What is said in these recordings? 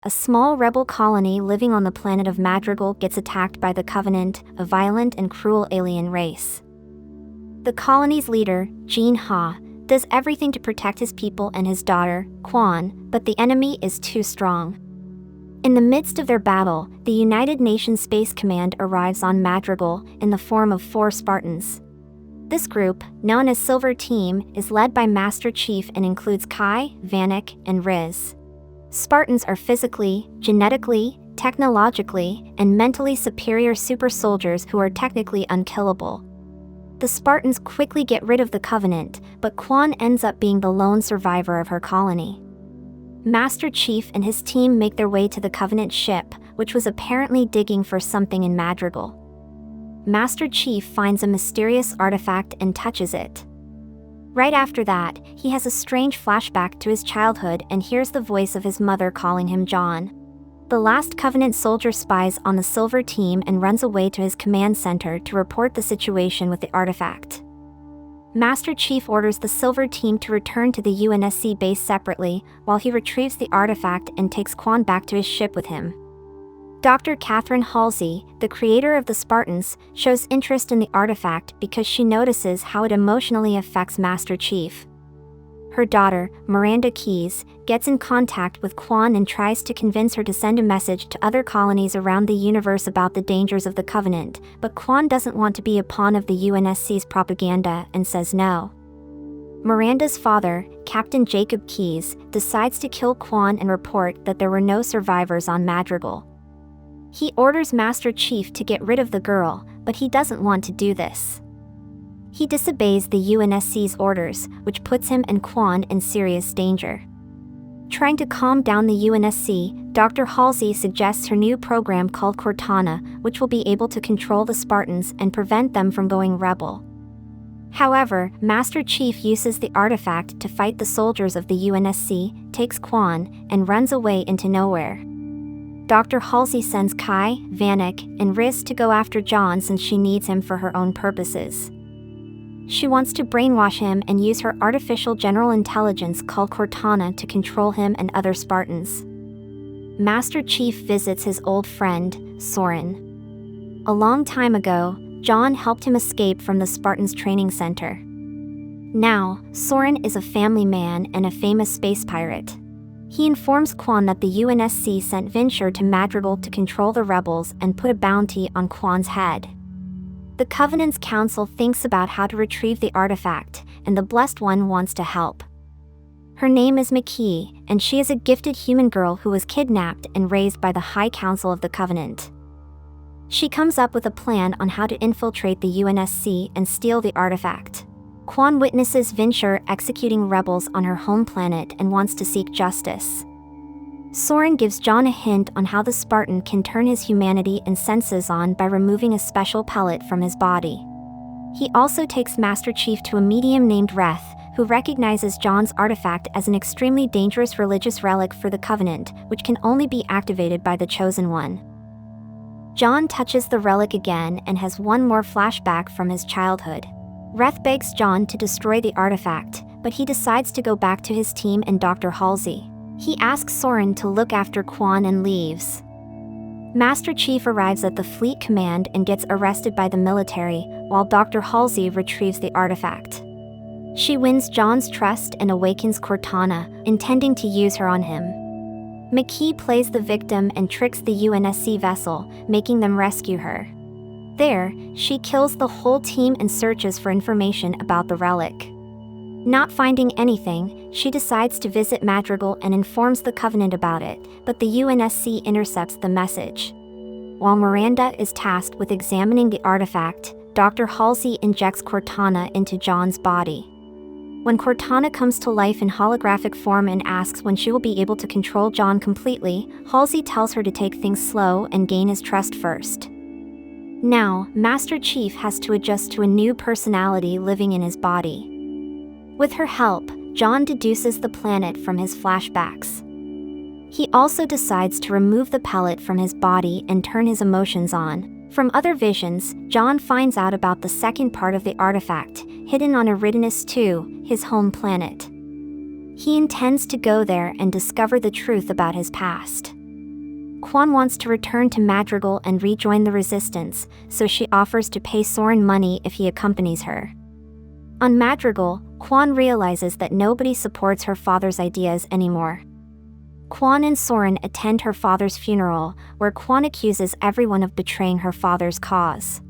A small rebel colony living on the planet of Madrigal gets attacked by the Covenant, a violent and cruel alien race. The colony's leader, Jean Ha, does everything to protect his people and his daughter, Quan, but the enemy is too strong. In the midst of their battle, the United Nations Space Command arrives on Madrigal in the form of 4 Spartans. This group, known as Silver Team, is led by Master Chief and includes Kai, Vanek, and Riz. Spartans are physically, genetically, technologically, and mentally superior super soldiers who are technically unkillable. The Spartans quickly get rid of the Covenant, but Quan ends up being the lone survivor of her colony. Master Chief and his team make their way to the Covenant ship, which was apparently digging for something in Madrigal. Master Chief finds a mysterious artifact and touches it. Right after that, he has a strange flashback to his childhood and hears the voice of his mother calling him John. The last Covenant soldier spies on the Silver Team and runs away to his command center to report the situation with the artifact. Master Chief orders the Silver Team to return to the UNSC base separately, while he retrieves the artifact and takes Quan back to his ship with him. Dr. Halsey, the creator of the Spartans, shows interest in the artifact because she notices how it emotionally affects Master Chief. Her daughter, Miranda Keyes, gets in contact with Quan and tries to convince her to send a message to other colonies around the universe about the dangers of the Covenant, but Quan doesn't want to be a pawn of the UNSC's propaganda and says no. Miranda's father, Captain Jacob Keyes, decides to kill Quan and report that there were no survivors on Madrigal. He orders Master Chief to get rid of the girl, but he doesn't want to do this. He disobeys the UNSC's orders, which puts him and Quan in serious danger. Trying to calm down the UNSC, Dr. Halsey suggests her new program called Cortana, which will be able to control the Spartans and prevent them from going rebel. However, Master Chief uses the artifact to fight the soldiers of the UNSC, takes Quan, and runs away into nowhere. Dr. Halsey sends Kai, Vanek, and Riz to go after John since she needs him for her own purposes. She wants to brainwash him and use her artificial general intelligence called Cortana to control him and other Spartans. Master Chief visits his old friend, Soren. A long time ago, John helped him escape from the Spartans' training center. Now, Soren is a family man and a famous space pirate. He informs Quan that the UNSC sent Vinsher to Madrigal to control the rebels and put a bounty on Quan's head. The Covenant's council thinks about how to retrieve the artifact, and the Blessed One wants to help. Her name is Makee, and she is a gifted human girl who was kidnapped and raised by the High Council of the Covenant. She comes up with a plan on how to infiltrate the UNSC and steal the artifact. Quan witnesses Vinsher executing rebels on her home planet and wants to seek justice. Soren gives John a hint on how the Spartan can turn his humanity and senses on by removing a special pellet from his body. He also takes Master Chief to a medium named Reth, who recognizes John's artifact as an extremely dangerous religious relic for the Covenant, which can only be activated by the Chosen One. John touches the relic again and has one more flashback from his childhood. Reth begs John to destroy the artifact, but he decides to go back to his team and Dr. Halsey. He asks Soren to look after Quan and leaves. Master Chief arrives at the fleet command and gets arrested by the military, while Dr. Halsey retrieves the artifact. She wins John's trust and awakens Cortana, intending to use her on him. Makee plays the victim and tricks the UNSC vessel, making them rescue her. There, she kills the whole team and searches for information about the relic. Not finding anything, she decides to visit Madrigal and informs the Covenant about it, but the UNSC intercepts the message. While Miranda is tasked with examining the artifact, Dr. Halsey injects Cortana into John's body. When Cortana comes to life in holographic form and asks when she will be able to control John completely, Halsey tells her to take things slow and gain his trust first. Now, Master Chief has to adjust to a new personality living in his body. With her help, John deduces the planet from his flashbacks. He also decides to remove the pellet from his body and turn his emotions on. From other visions, John finds out about the second part of the artifact, hidden on Eridanus II, his home planet. He intends to go there and discover the truth about his past. Quan wants to return to Madrigal and rejoin the resistance, so she offers to pay Soren money if he accompanies her. On Madrigal, Quan realizes that nobody supports her father's ideas anymore. Quan and Soren attend her father's funeral, where Quan accuses everyone of betraying her father's cause.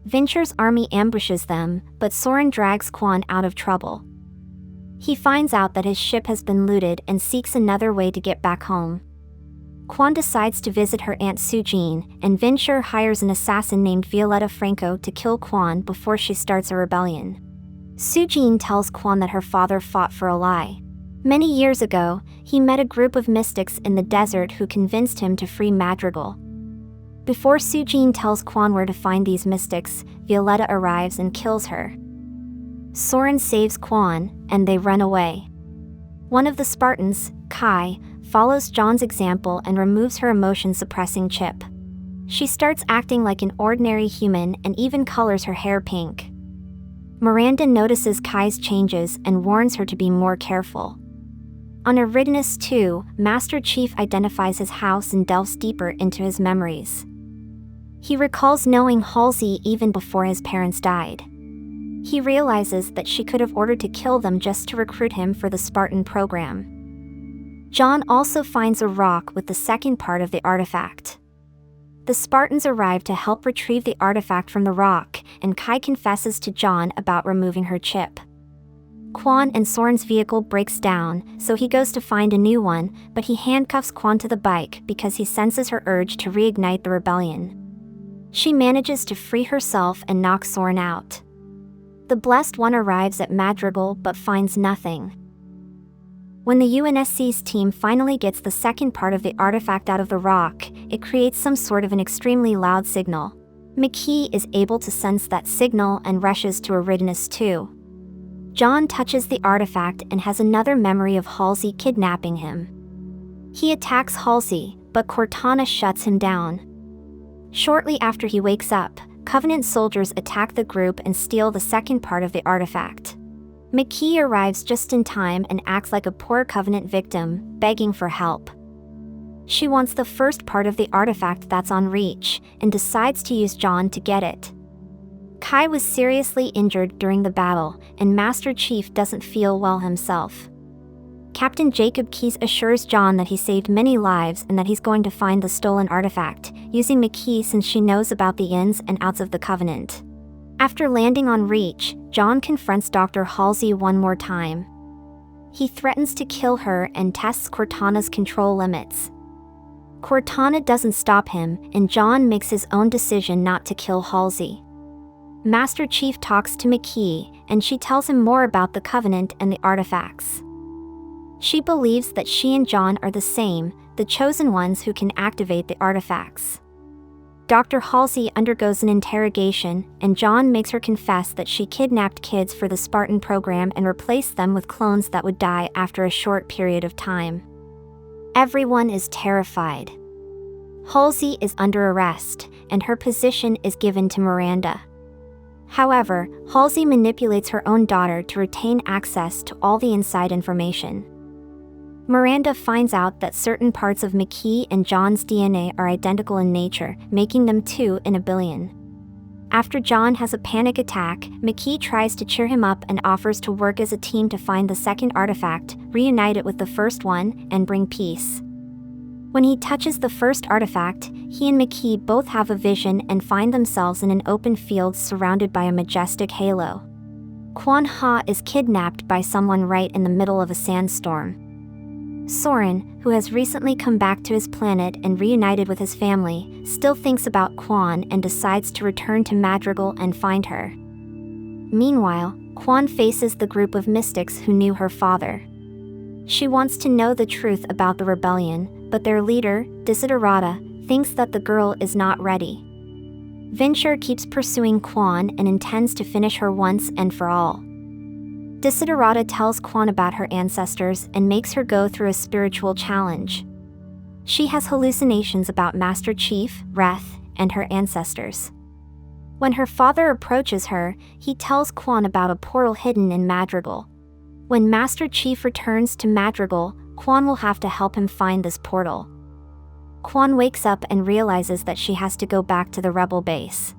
Vincher's army ambushes them, but Soren drags Quan out of trouble. He finds out that his ship has been looted and seeks another way to get back home. Quan decides to visit her Aunt Sujin, and Vincher hires an assassin named Violetta Franco to kill Quan before she starts a rebellion. Sujin tells Quan that her father fought for a lie. Many years ago, he met a group of mystics in the desert who convinced him to free Madrigal. Before Sujin tells Quan where to find these mystics, Violetta arrives and kills her. Soren saves Quan, and they run away. One of the Spartans, Kai, follows John's example and removes her emotion-suppressing chip. She starts acting like an ordinary human and even colors her hair pink. Miranda notices Kai's changes and warns her to be more careful. On Eridanus 2, Master Chief identifies his house and delves deeper into his memories. He recalls knowing Halsey even before his parents died. He realizes that she could have ordered to kill them just to recruit him for the Spartan program. John also finds a rock with the second part of the artifact. The Spartans arrive to help retrieve the artifact from the rock, and Kai confesses to John about removing her chip. Quan and Soren's vehicle breaks down, so he goes to find a new one, but he handcuffs Quan to the bike because he senses her urge to reignite the rebellion. She manages to free herself and knock Soren out. The Blessed One arrives at Madrigal but finds nothing. When the UNSC's team finally gets the second part of the artifact out of the rock, it creates some sort of an extremely loud signal. Makee is able to sense that signal and rushes to Eridanus 2. John touches the artifact and has another memory of Halsey kidnapping him. He attacks Halsey, but Cortana shuts him down. Shortly after he wakes up, Covenant soldiers attack the group and steal the second part of the artifact. Makee arrives just in time and acts like a poor Covenant victim, begging for help. She wants the first part of the artifact that's on reach, and decides to use John to get it. Kai was seriously injured during the battle, and Master Chief doesn't feel well himself. Captain Jacob Keyes assures John that he saved many lives and that he's going to find the stolen artifact, using Makee since she knows about the ins and outs of the Covenant. After landing on Reach, John confronts Dr. Halsey one more time. He threatens to kill her and tests Cortana's control limits. Cortana doesn't stop him, and John makes his own decision not to kill Halsey. Master Chief talks to Makee, and she tells him more about the Covenant and the artifacts. She believes that she and John are the same, the chosen ones who can activate the artifacts. Dr. Halsey undergoes an interrogation, and John makes her confess that she kidnapped kids for the Spartan program and replaced them with clones that would die after a short period of time. Everyone is terrified. Halsey is under arrest, and her position is given to Miranda. However, Halsey manipulates her own daughter to retain access to all the inside information. Miranda finds out that certain parts of Makee and John's DNA are identical in nature, making them 2 in a billion. After John has a panic attack, Makee tries to cheer him up and offers to work as a team to find the second artifact, reunite it with the first one, and bring peace. When he touches the first artifact, he and Makee both have a vision and find themselves in an open field surrounded by a majestic halo. Quan is kidnapped by someone right in the middle of a sandstorm. Soren, who has recently come back to his planet and reunited with his family, still thinks about Quan and decides to return to Madrigal and find her. Meanwhile, Quan faces the group of mystics who knew her father. She wants to know the truth about the rebellion, but their leader, Desiderata, thinks that the girl is not ready. Vincher keeps pursuing Quan and intends to finish her once and for all. Desiderata tells Quan about her ancestors and makes her go through a spiritual challenge. She has hallucinations about Master Chief, Reth, and her ancestors. When her father approaches her, he tells Quan about a portal hidden in Madrigal. When Master Chief returns to Madrigal, Quan will have to help him find this portal. Quan wakes up and realizes that she has to go back to the rebel base.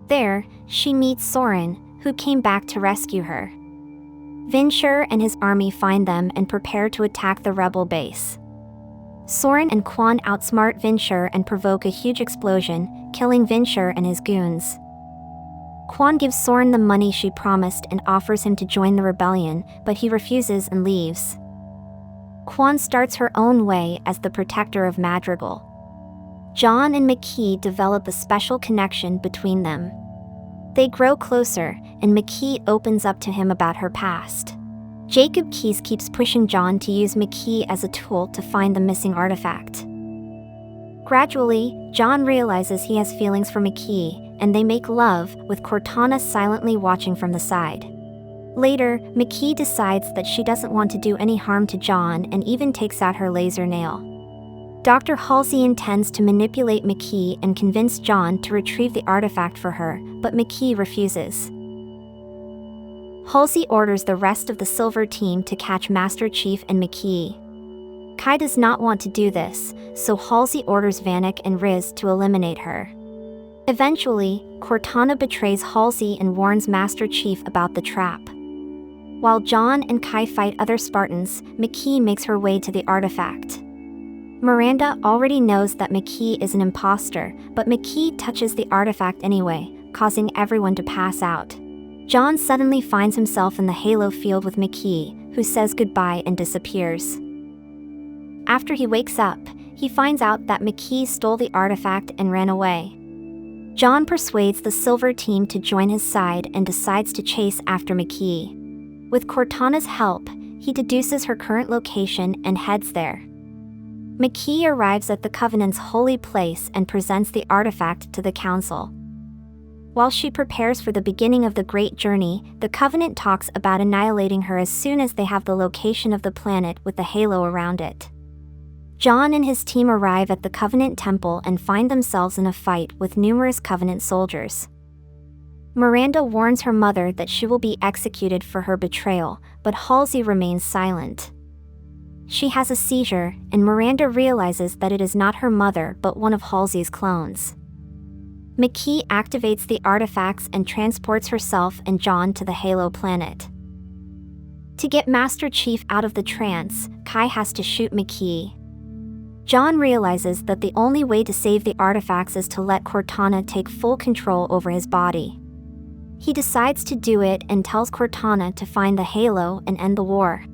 There, she meets Soren, who came back to rescue her. Vinsher and his army find them and prepare to attack the rebel base. Soren and Quan outsmart Vinsher and provoke a huge explosion, killing Vinsher and his goons. Quan gives Soren the money she promised and offers him to join the rebellion, but he refuses and leaves. Quan starts her own way as the protector of Madrigal. John and Makee develop a special connection between them. They grow closer, and Makee opens up to him about her past. Jacob Keyes keeps pushing John to use Makee as a tool to find the missing artifact. Gradually, John realizes he has feelings for Makee, and they make love, with Cortana silently watching from the side. Later, Makee decides that she doesn't want to do any harm to John and even takes out her laser nail. Dr. Halsey intends to manipulate Makee and convince John to retrieve the artifact for her, but Makee refuses. Halsey orders the rest of the Silver team to catch Master Chief and Makee. Kai does not want to do this, so Halsey orders Vanek and Riz to eliminate her. Eventually, Cortana betrays Halsey and warns Master Chief about the trap. While John and Kai fight other Spartans, Makee makes her way to the artifact. Miranda already knows that Makee is an imposter, but Makee touches the artifact anyway, causing everyone to pass out. John suddenly finds himself in the Halo field with Makee, who says goodbye and disappears. After he wakes up, he finds out that Makee stole the artifact and ran away. John persuades the Silver team to join his side and decides to chase after Makee. With Cortana's help, he deduces her current location and heads there. Makee arrives at the Covenant's holy place and presents the artifact to the Council. While she prepares for the beginning of the Great Journey, the Covenant talks about annihilating her as soon as they have the location of the planet with the halo around it. John and his team arrive at the Covenant Temple and find themselves in a fight with numerous Covenant soldiers. Miranda warns her mother that she will be executed for her betrayal, but Halsey remains silent. She has a seizure, and Miranda realizes that it is not her mother but one of Halsey's clones. Makee activates the artifacts and transports herself and John to the Halo planet. To get Master Chief out of the trance, Kai has to shoot Makee. John realizes that the only way to save the artifacts is to let Cortana take full control over his body. He decides to do it and tells Cortana to find the Halo and end the war.